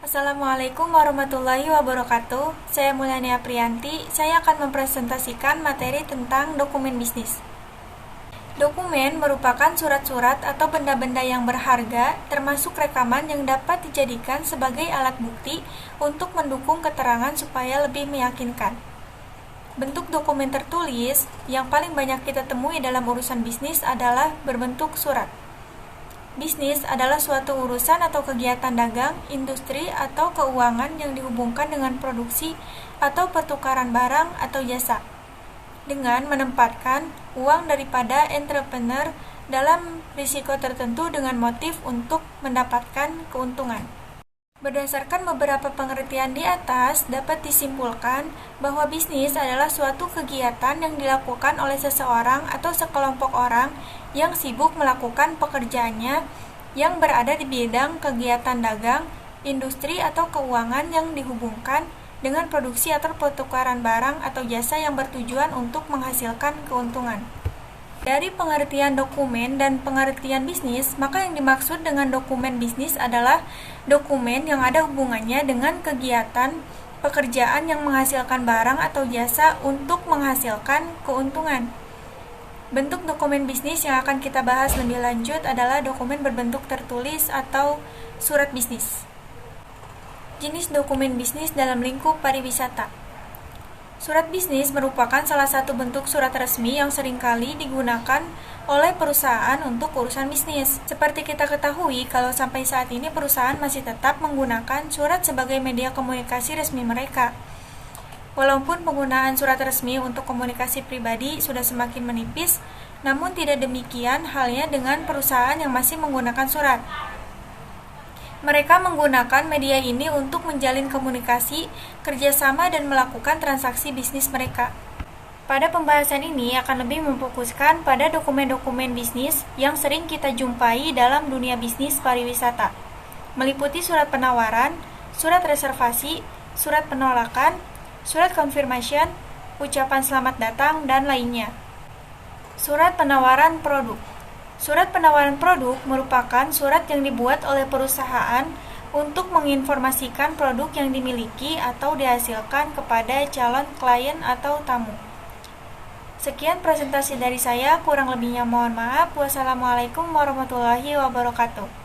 Assalamualaikum warahmatullahi wabarakatuh. Saya Mulyani Apriyanti. Saya akan mempresentasikan materi tentang dokumen bisnis. Dokumen merupakan surat-surat atau benda-benda yang berharga, termasuk rekaman yang dapat dijadikan sebagai alat bukti untuk mendukung keterangan supaya lebih meyakinkan. Bentuk dokumen tertulis yang paling banyak kita temui dalam urusan bisnis adalah berbentuk surat. Bisnis adalah suatu urusan atau kegiatan dagang, industri, atau keuangan yang dihubungkan dengan produksi atau pertukaran barang atau jasa, dengan menempatkan uang daripada entrepreneur dalam risiko tertentu dengan motif untuk mendapatkan keuntungan. Berdasarkan beberapa pengertian di atas, dapat disimpulkan bahwa bisnis adalah suatu kegiatan yang dilakukan oleh seseorang atau sekelompok orang yang sibuk melakukan pekerjaannya yang berada di bidang kegiatan dagang, industri atau keuangan yang dihubungkan dengan produksi atau pertukaran barang atau jasa yang bertujuan untuk menghasilkan keuntungan. Dari pengertian dokumen dan pengertian bisnis, maka yang dimaksud dengan dokumen bisnis adalah dokumen yang ada hubungannya dengan kegiatan pekerjaan yang menghasilkan barang atau jasa untuk menghasilkan keuntungan. Bentuk dokumen bisnis yang akan kita bahas lebih lanjut adalah dokumen berbentuk tertulis atau surat bisnis. Jenis dokumen bisnis dalam lingkup pariwisata. Surat bisnis merupakan salah satu bentuk surat resmi yang seringkali digunakan oleh perusahaan untuk urusan bisnis. Seperti kita ketahui, kalau sampai saat ini perusahaan masih tetap menggunakan surat sebagai media komunikasi resmi mereka. Walaupun penggunaan surat resmi untuk komunikasi pribadi sudah semakin menipis, namun tidak demikian halnya dengan perusahaan yang masih menggunakan surat. Mereka menggunakan media ini untuk menjalin komunikasi, kerjasama, dan melakukan transaksi bisnis mereka. Pada pembahasan ini akan lebih memfokuskan pada dokumen-dokumen bisnis yang sering kita jumpai dalam dunia bisnis pariwisata, meliputi surat penawaran, surat reservasi, surat penolakan, surat confirmation, ucapan selamat datang, dan lainnya. Surat penawaran produk. Surat penawaran produk merupakan surat yang dibuat oleh perusahaan untuk menginformasikan produk yang dimiliki atau dihasilkan kepada calon klien atau tamu. Sekian presentasi dari saya, kurang lebihnya mohon maaf. Wassalamualaikum warahmatullahi wabarakatuh.